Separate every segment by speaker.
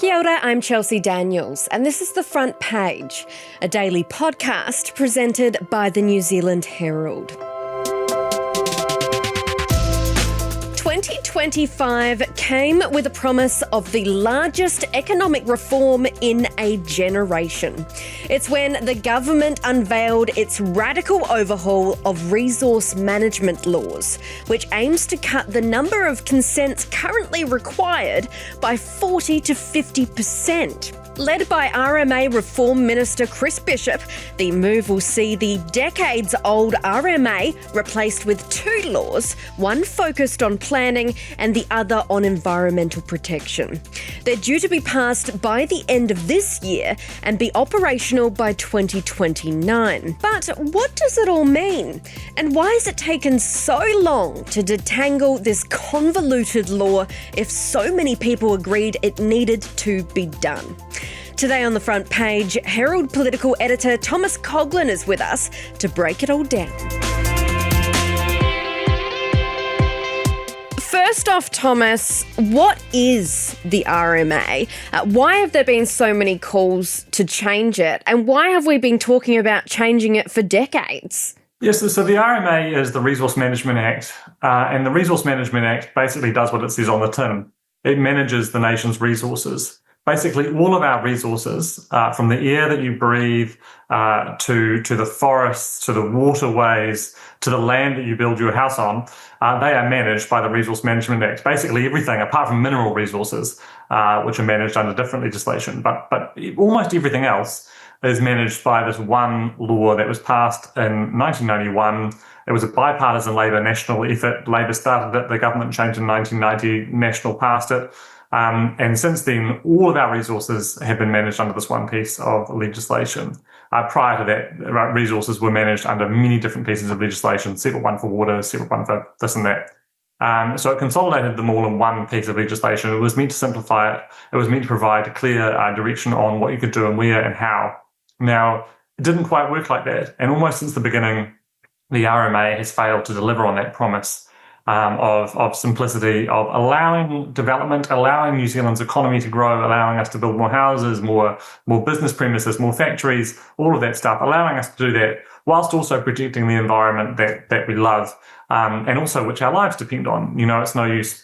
Speaker 1: Kia ora, I'm Chelsea Daniels, and this is The Front Page, a daily podcast presented by the New Zealand Herald. 2025 came with a promise of the largest economic reform in a generation. It's when the government unveiled its radical overhaul of resource management laws, which aims to cut the number of consents currently required by 40 to 50%. Led by RMA Reform Minister Chris Bishop, the move will see the decades-old RMA replaced with two laws, one focused on planning and the other on environmental protection. They're due to be passed by the end of this year and be operational by 2029. But what does it all mean? And why has it taken so long to detangle this convoluted law if so many people agreed it needed to be done? Today on The Front Page, Herald political editor Thomas Coughlan is with us to break it all down. First off, Thomas, what is the RMA? Why have there been so many calls to change it? And why have we been talking about changing it for decades?
Speaker 2: Yes, so the RMA is the Resource Management Act, and the Resource Management Act basically does what it says on the tin. It manages the nation's resources. Basically, all of our resources, from the air that you breathe, to the forests, to the waterways, to the land that you build your house on, they are managed by the Resource Management Act. Basically everything, apart from mineral resources, which are managed under different legislation. But almost everything else is managed by this one law that was passed in 1991. It was a bipartisan Labor national effort. Labor started it, the government changed in 1990, National passed it. And since then, all of our resources have been managed under this one piece of legislation. Prior to that, resources were managed under many different pieces of legislation, separate one for water, separate one for this and that. So it consolidated them all in one piece of legislation. It was meant to simplify it. It was meant to provide a clear direction on what you could do and where and how. Now, it didn't quite work like that. And almost since the beginning, the RMA has failed to deliver on that promise. Of simplicity, of allowing development, allowing New Zealand's economy to grow, allowing us to build more houses, more business premises, more factories, all of that stuff, allowing us to do that whilst also protecting the environment that we love, and also which our lives depend on. You know, it's no use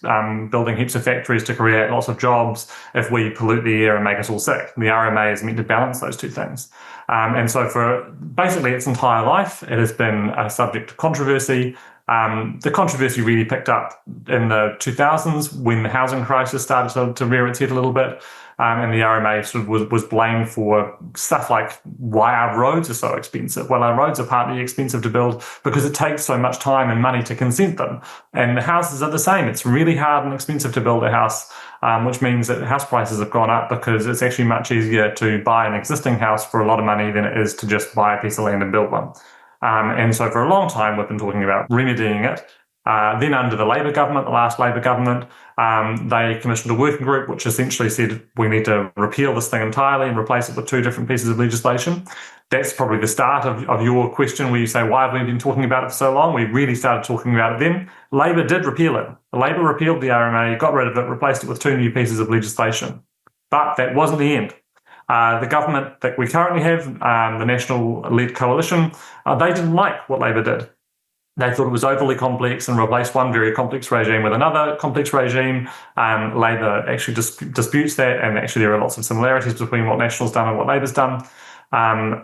Speaker 2: building heaps of factories to create lots of jobs if we pollute the air and make us all sick. The RMA is meant to balance those two things. And so for basically its entire life, it has been a subject to controversy. The controversy really picked up in the 2000s when the housing crisis started to rear its head a little bit, and the RMA sort of was blamed for stuff like why our roads are so expensive. Well, our roads are partly expensive to build because it takes so much time and money to consent them. And the houses are the same. It's really hard and expensive to build a house, which means that house prices have gone up because it's actually much easier to buy an existing house for a lot of money than it is to just buy a piece of land and build one. And so for a long time, we've been talking about remedying it. Then under the Labor government, the last Labor government, they commissioned a working group which essentially said we need to repeal this thing entirely and replace it with two different pieces of legislation. That's probably the start of your question where you say, why have we been talking about it for so long? We really started talking about it then. Labor did repeal it. Labor repealed the RMA, got rid of it, replaced it with two new pieces of legislation. But that wasn't the end. The government that we currently have, the national-led coalition, they didn't like what Labor did. They thought it was overly complex and replaced one very complex regime with another complex regime. Labor actually disputes that, and actually there are lots of similarities between what National's done and what Labor's done.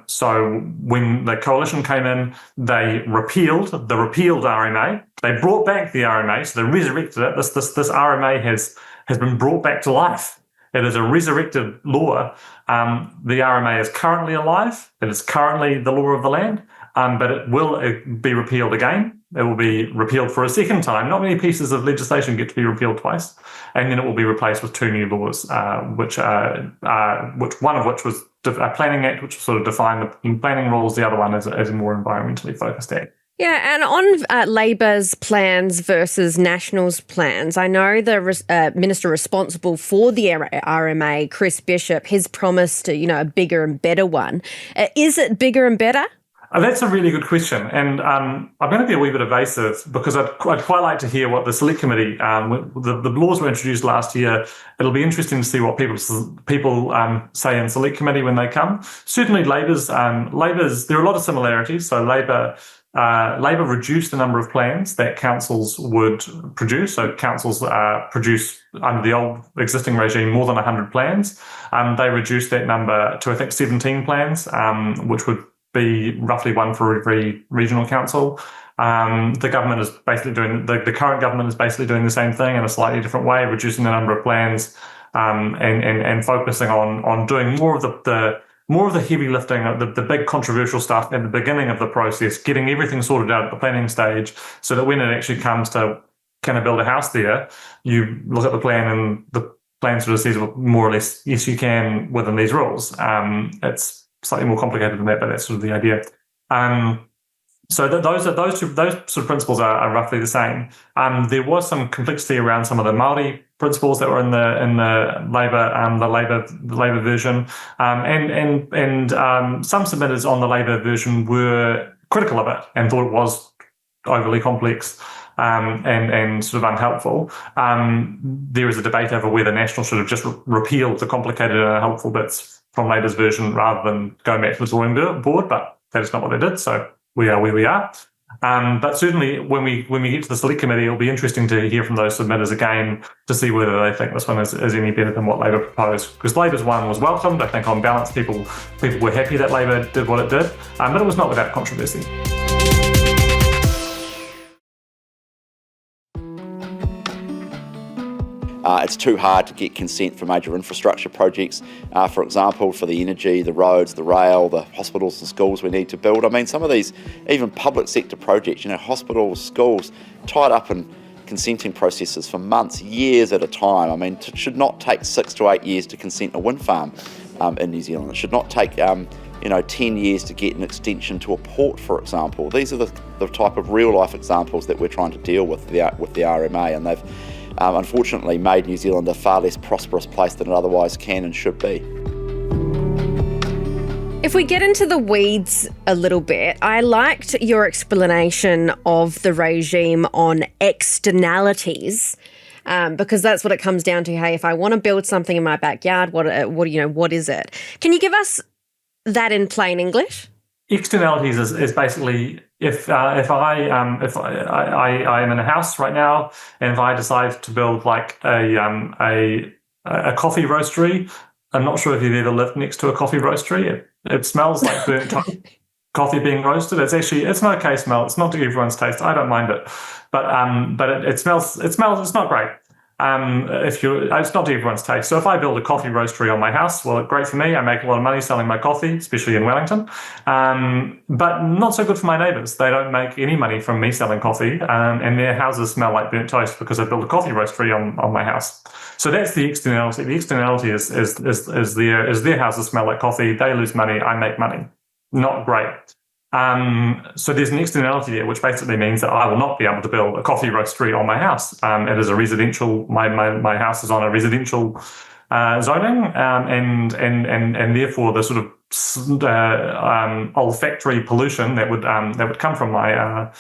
Speaker 2: So when the coalition came in, they repealed the repealed RMA. They brought back the RMA, so they resurrected it. This RMA has been brought back to life. It is a resurrected law. The RMA is currently alive. It is currently the law of the land, but it will be repealed again. It will be repealed for a second time. Not many pieces of legislation get to be repealed twice. And then it will be replaced with two new laws, which one of which was a planning act, which sort of defined the planning rules. The other one is a more environmentally focused act.
Speaker 1: Yeah, and on Labor's plans versus National's plans, I know the minister responsible for the RMA, Chris Bishop, has promised, a bigger and better one. Is it bigger and better?
Speaker 2: That's a really good question, and I'm going to be a wee bit evasive because I'd quite like to hear what the select committee, the laws were introduced last year. It'll be interesting to see what people say in select committee when they come. Certainly, Labor's there are a lot of similarities. So Labor reduced the number of plans that councils would produce. So councils produce under the old existing regime more than 100 plans. They reduced that number to I think 17 plans, which would be roughly one for every regional council. The government is basically doing the current government is basically doing the same thing in a slightly different way, reducing the number of plans and focusing on doing more of the heavy lifting, the big controversial stuff at the beginning of the process, getting everything sorted out at the planning stage, so that when it actually comes to can I build a house there, you look at the plan and the plan sort of says more or less yes you can within these rules. It's slightly more complicated than that, but that's sort of the idea. So those sort of principles are roughly the same. There was some complexity around some of the Māori principles that were in the Labor version, and some submitters on the Labor version were critical of it and thought it was overly complex and sort of unhelpful. There is a debate over whether National should have just repealed the complicated and unhelpful bits from Labor's version rather than going back to the drawing board, but that is not what they did, so we are where we are. But certainly when we get to the select committee, it'll be interesting to hear from those submitters again to see whether they think this one is any better than what Labor proposed. Because Labor's one was welcomed. I think on balance people were happy that Labor did what it did, but it was not without controversy.
Speaker 3: It's too hard to get consent for major infrastructure projects, for example, for the energy, the roads, the rail, the hospitals and schools we need to build. I mean, some of these, even public sector projects, hospitals, schools, tied up in consenting processes for months, years at a time. I mean, it should not take 6 to 8 years to consent a wind farm in New Zealand. It should not take 10 years to get an extension to a port, for example. These are the type of real-life examples that we're trying to deal with the RMA, and they've unfortunately made New Zealand a far less prosperous place than it otherwise can and should be.
Speaker 1: If we get into the weeds a little bit, I liked your explanation of the regime on externalities, because that's what it comes down to. Hey, if I want to build something in my backyard, what is it? Can you give us that in plain English?
Speaker 2: Externalities is basically if I am in a house right now, and if I decide to build like a coffee roastery. I'm not sure if you've ever lived next to a coffee roastery. It smells like burnt coffee being roasted. It's an okay smell. It's not to everyone's taste. I don't mind it, but it smells. It's not great. It's not to everyone's taste. So if I build a coffee roastery on my house, well, great for me. I make a lot of money selling my coffee, especially in Wellington. But not so good for my neighbours. They don't make any money from me selling coffee, and their houses smell like burnt toast because I built a coffee roastery on my house. So that's the externality. The externality is their houses smell like coffee. They lose money. I make money. Not great. So there's an externality there, which basically means that I will not be able to build a coffee roastery on my house. It is a residential. My house is on a residential zoning, and therefore the sort of olfactory pollution that would come from that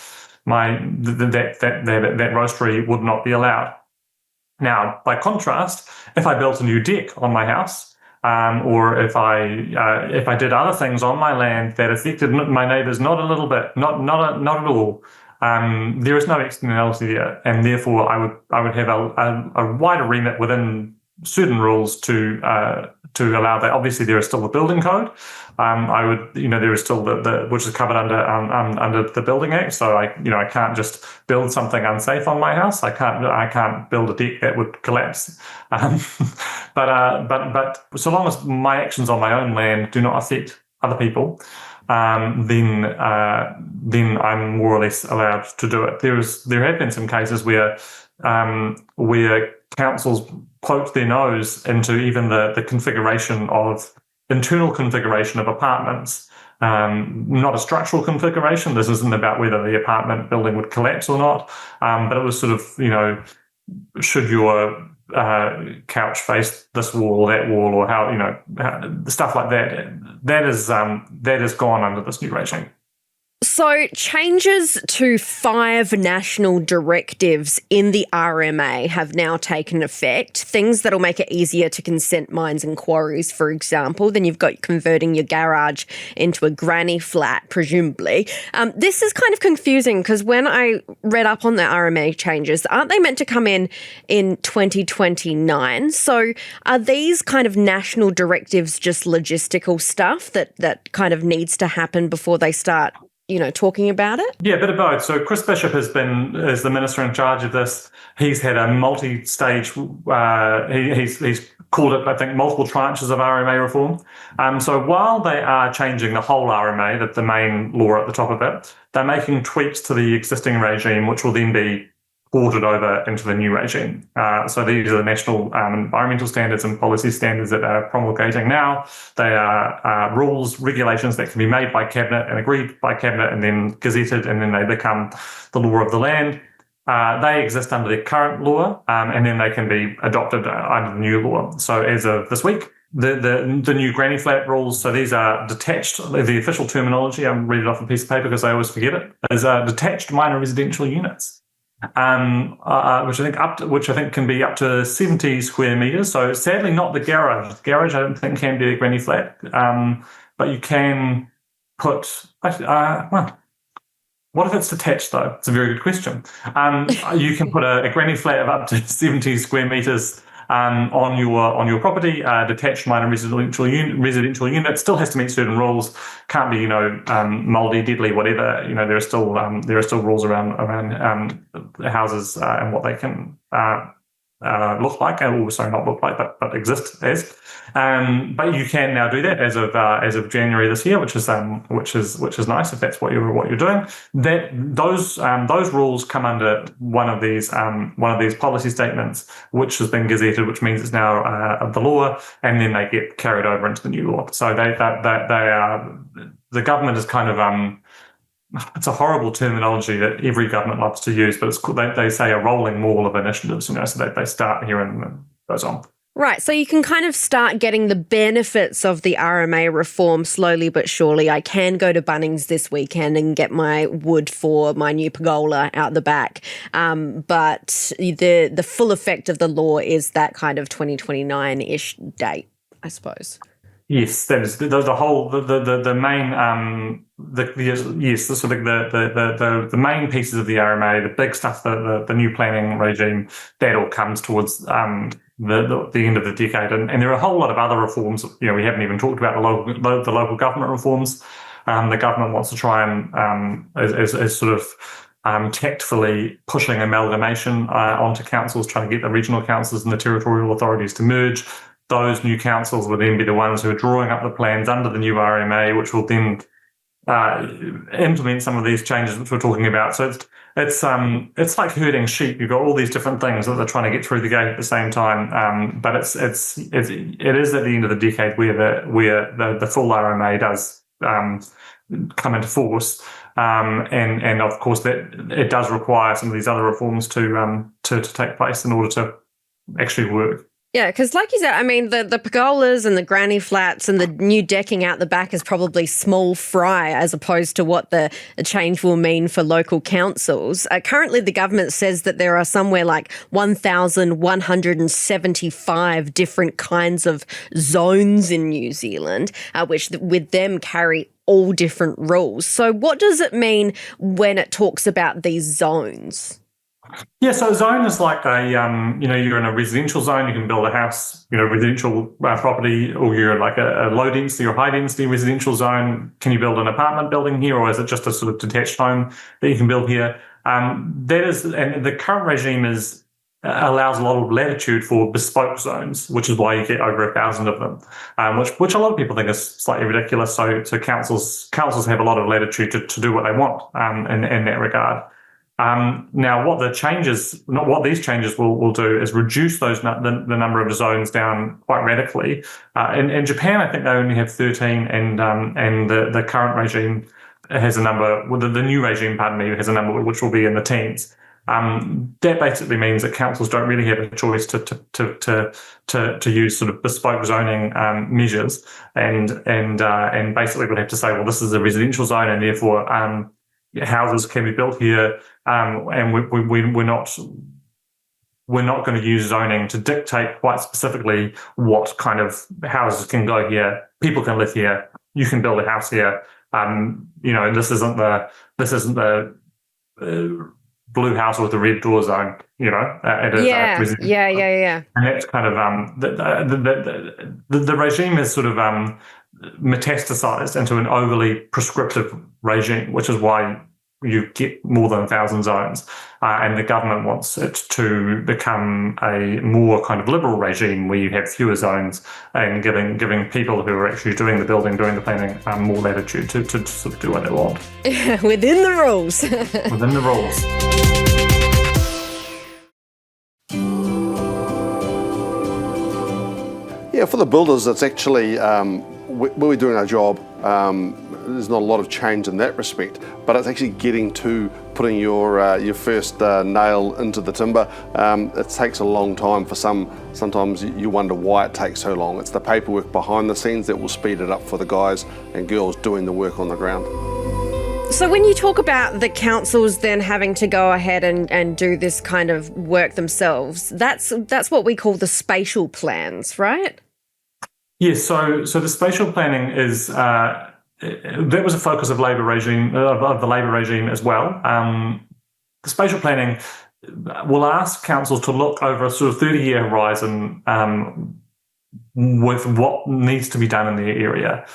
Speaker 2: roastery would not be allowed. Now, by contrast, if I built a new deck on my house, or if I did other things on my land that affected my neighbours not a little bit, not at all, there is no externality there, and therefore I would have a wider remit within certain rules to allow that. Obviously, there is still the building code. There is still the which is covered under the Building Act. So I can't just build something unsafe on my house. I can't build a deck that would collapse. But so long as my actions on my own land do not affect other people, then I'm more or less allowed to do it. There have been some cases where councils poked their nose into even the configuration of internal configuration of apartments, not a structural configuration. This isn't about whether the apartment building would collapse or not, but it was sort of, should your couch face this wall or that wall, or how stuff like that. That is gone under this new regime.
Speaker 1: So, changes to 5 national directives in the RMA have now taken effect. Things that'll make it easier to consent mines and quarries, for example. Then you've got converting your garage into a granny flat, presumably. This is kind of confusing because when I read up on the RMA changes, aren't they meant to come in 2029? So, are these kind of national directives just logistical stuff that kind of needs to happen before they start talking about it?
Speaker 2: Yeah, a bit of both. So Chris Bishop is the minister in charge of this. He's had a multi-stage, he's called it, I think, multiple tranches of RMA reform. So while they are changing the whole RMA, the main law at the top of it, they're making tweaks to the existing regime, which will then be ported over into the new regime. So these are the national environmental standards and policy standards that are promulgating now. They are rules, regulations that can be made by Cabinet and agreed by Cabinet and then gazetted, and then they become the law of the land. They exist under the current law, and then they can be adopted under the new law. So as of this week, the new granny flat rules, so these are detached, the official terminology, I'm reading it off a piece of paper because I always forget it, is detached minor residential units. Which I think can be up to 70 square meters. So sadly, not the garage. The garage I don't think can be a granny flat, but you can put. Well, what if it's detached though? It's a very good question. You can put a granny flat of up to 70 square meters on your property. Detached minor residential unit still has to meet certain rules. Can't be mouldy, deadly, whatever. There are still rules around houses and what they can look like, not look like, but exist as. But you can now do that as of January this year, which is nice if that's what you're doing. Those rules come under one of these policy statements, which has been gazetted, which means it's now the law, and then they get carried over into the new law. So they are the government is kind of it's a horrible terminology that every government loves to use, but they say a rolling wall of initiatives, so they start here and then goes on.
Speaker 1: Right, so you can kind of start getting the benefits of the RMA reform slowly but surely. I can go to Bunnings this weekend and get my wood for my new pergola out the back, but the full effect of the law is that kind of 2029-ish date, I suppose.
Speaker 2: Yes, that is the whole the main the main pieces of the RMA, the big stuff, the new planning regime, that all comes towards the end of the decade, and there are a whole lot of other reforms. We haven't even talked about the local government reforms. The government wants to try and as sort of tactfully pushing amalgamation onto councils, trying to get the regional councils and the territorial authorities to merge. Those new councils will then be the ones who are drawing up the plans under the new RMA, which will then implement some of these changes which we're talking about. So it's like herding sheep. You've got all these different things that they're trying to get through the gate at the same time. But it is at the end of the decade where the full RMA does come into force, and of course that it does require some of these other reforms to take place in order to actually work.
Speaker 1: Yeah, because like you said, I mean, the pergolas and the granny flats and the new decking out the back is probably small fry as opposed to what the change will mean for local councils. Currently, the government says that there are somewhere like 1,175 different kinds of zones in New Zealand, which with them carry all different rules. So what does it mean when it talks about these zones?
Speaker 2: Yeah, so a zone is like you're in a residential zone, you can build a house, residential property, or you're like a low density or high density residential zone. Can you build an apartment building here, or is it just a sort of detached home that you can build here? And the current regime allows a lot of latitude for bespoke zones, which is why you get over 1,000 of them, which a lot of people think is slightly ridiculous. So councils have a lot of latitude to do what they want in that regard. Now, what these changes will do is reduce the number of zones down quite radically. In Japan, I think they only have 13, and the current regime has a number. Well, the new regime, has a number which will be in the teens. That basically means that councils don't really have a choice to use sort of bespoke zoning measures, and basically would have to say, well, this is a residential zone, and therefore houses can be built here, and we're not going to use zoning to dictate quite specifically what kind of houses can go here. People can live here. You can build a house here. This isn't the blue house with the red door zone. It is
Speaker 1: Yeah.
Speaker 2: And that's kind of the regime is sort of metastasized into an overly prescriptive regime, which is why you get more than 1,000 zones, and the government wants it to become a more kind of liberal regime where you have fewer zones and giving people who are actually doing the building, doing the planning, more latitude to sort of do what they want.
Speaker 1: Within the rules.
Speaker 2: Within the rules.
Speaker 4: Yeah, for the builders, it's actually, we're doing our job. There's not a lot of change in that respect, but it's actually getting to putting your first nail into the timber. It takes a long time for some. Sometimes you wonder why it takes so long. It's the paperwork behind the scenes that will speed it up for the guys and girls doing the work on the ground.
Speaker 1: So when you talk about the councils then having to go ahead and do this kind of work themselves, that's what we call the spatial plans, right?
Speaker 2: Yes. So the spatial planning is that was a focus of the Labour regime as well. The spatial planning will ask councils to look over a sort of 30-year horizon with what needs to be done in their area.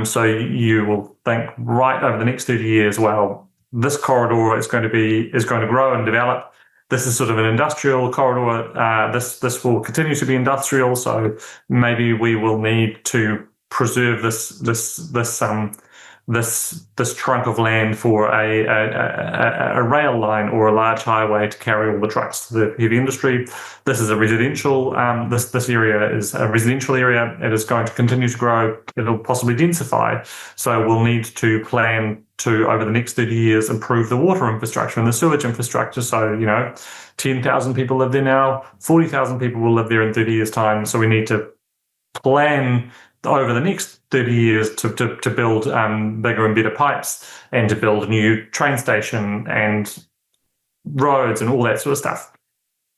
Speaker 2: So you will think, right, over the next 30 years, well, this corridor is going to grow and develop. This is sort of an industrial corridor. This will continue to be industrial. So maybe we will need to preserve this trunk of land for a rail line or a large highway to carry all the trucks to the heavy industry. This is a residential. This area is a residential area. It is going to continue to grow. It'll possibly densify. So we'll need to plan to, over the next 30 years, improve the water infrastructure and the sewage infrastructure. So 10,000 people live there now. 40,000 people will live there in 30 years' time. So we need to plan over the next 30 years to build bigger and better pipes and to build a new train station and roads and all that sort of stuff.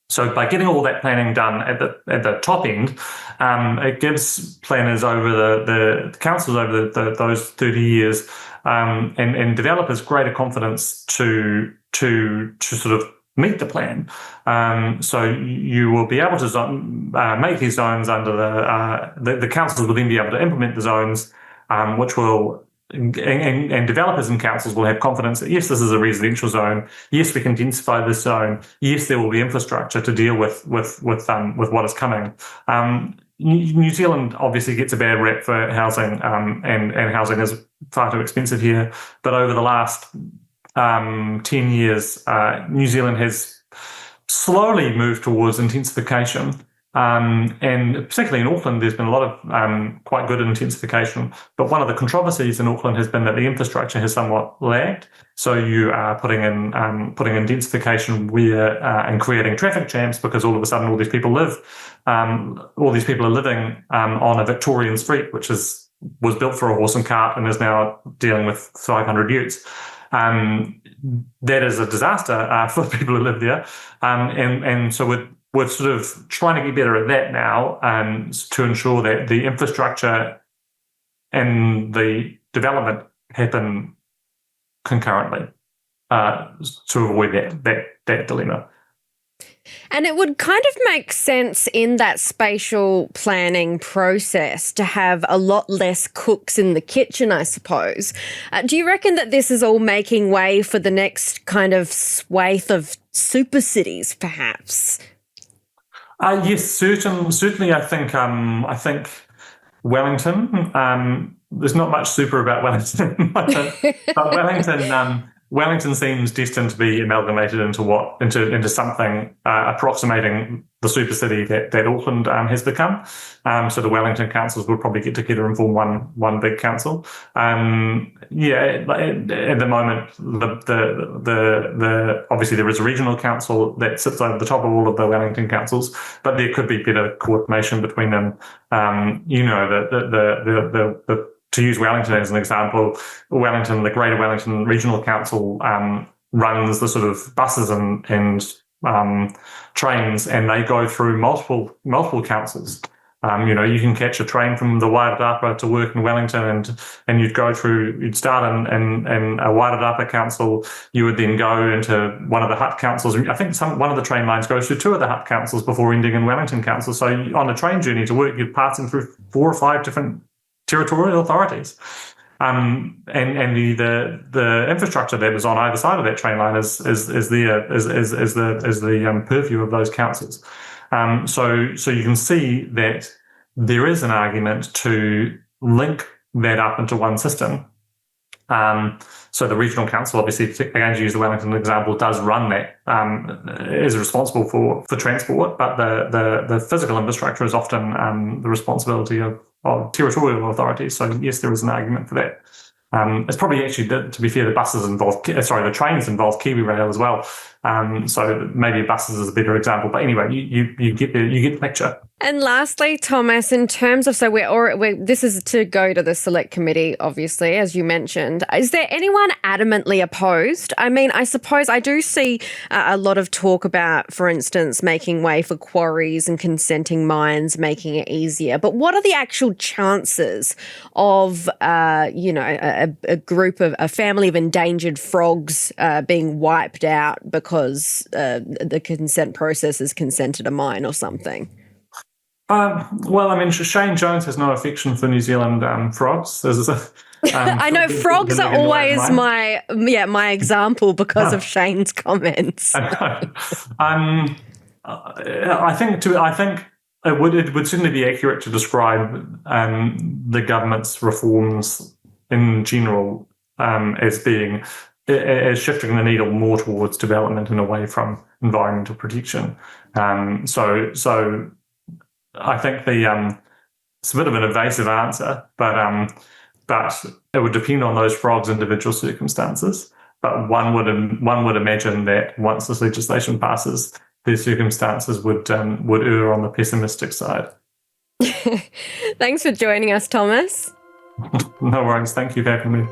Speaker 2: So by getting all that planning done at the top end, it gives planners over the councils over those 30 years and developers greater confidence to sort of meet the plan. So you will be able to make these zones under the councils will then be able to implement the zones, which will, and developers and councils will have confidence that, yes, this is a residential zone. Yes, we can densify this zone. Yes, there will be infrastructure to deal with what is coming. New Zealand obviously gets a bad rep for housing, and housing is far too expensive here. But over the last 10 years, New Zealand has slowly moved towards intensification. And particularly in Auckland, there's been a lot of quite good intensification. But one of the controversies in Auckland has been that the infrastructure has somewhat lagged. So you are putting in densification where and creating traffic jams because all of a sudden all these people live. All these people are living on a Victorian street, which was built for a horse and cart and is now dealing with 500 utes. That is a disaster for the people who live there. And so we're sort of trying to get better at that now to ensure that the infrastructure and the development happen concurrently to avoid that dilemma.
Speaker 1: And it would kind of make sense in that spatial planning process to have a lot less cooks in the kitchen, I suppose. Do you reckon that this is all making way for the next kind of swathe of super cities, perhaps?
Speaker 2: Yes, certainly. I think Wellington. There's not much super about Wellington, but Wellington seems destined to be amalgamated into something approximating the super city that Auckland has become. So the Wellington councils will probably get together and form one big council. At the moment, the obviously there is a regional council that sits over the top of all of the Wellington councils, but there could be better coordination between them. to use Wellington as an example, the Greater Wellington Regional Council runs the sort of buses and trains, and they go through multiple councils. You can catch a train from the Wairarapa to work in Wellington, and you'd start in a Wairarapa council. You would then go into one of the hut councils. I think one of the train lines goes to two of the hut councils before ending in Wellington Council. So on a train journey to work, you're passing through 4 or 5 different territorial authorities. And the infrastructure that was on either side of that train line is the purview of those councils. So you can see that there is an argument to link that up into one system. So the regional council, obviously, again, to use the Wellington example, does run that, is responsible for transport, but the physical infrastructure is often the responsibility of territorial authorities. So yes, there is an argument for that. It's probably actually, to be fair, the trains involve Kiwi Rail as well. So maybe buses is a better example. But anyway, you get the picture.
Speaker 1: And lastly, Thomas, in terms of, this is to go to the select committee, obviously, as you mentioned. Is there anyone adamantly opposed? I mean, I suppose I do see a lot of talk about, for instance, making way for quarries and consenting mines, making it easier. But what are the actual chances of, a family of endangered frogs being wiped out because the consent process is consented a mine or something?
Speaker 2: Shane Jones has no affection for New Zealand frogs.
Speaker 1: I know frogs are always my example because of Shane's comments.
Speaker 2: I think it would certainly be accurate to describe the government's reforms in general as being shifting the needle more towards development and away from environmental protection. So I think it's a bit of an evasive answer, but it would depend on those frogs' individual circumstances. But one would imagine that once this legislation passes, their circumstances would err on the pessimistic side.
Speaker 1: Thanks for joining us, Thomas.
Speaker 2: No worries. Thank you for having me.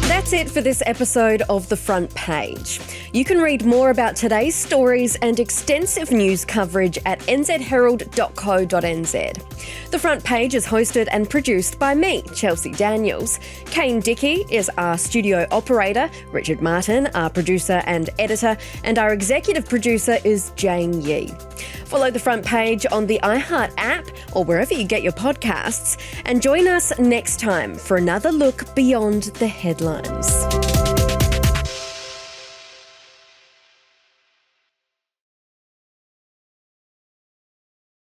Speaker 1: That's it for this episode of The Front Page. You can read more about today's stories and extensive news coverage at nzherald.co.nz. The Front Page is hosted and produced by me, Chelsea Daniels. Kane Dickey is our studio operator, Richard Martin, our producer and editor, and our executive producer is Jane Yee. Follow The Front Page on the iHeart app or wherever you get your podcasts, and join us next time for another look beyond the headlines.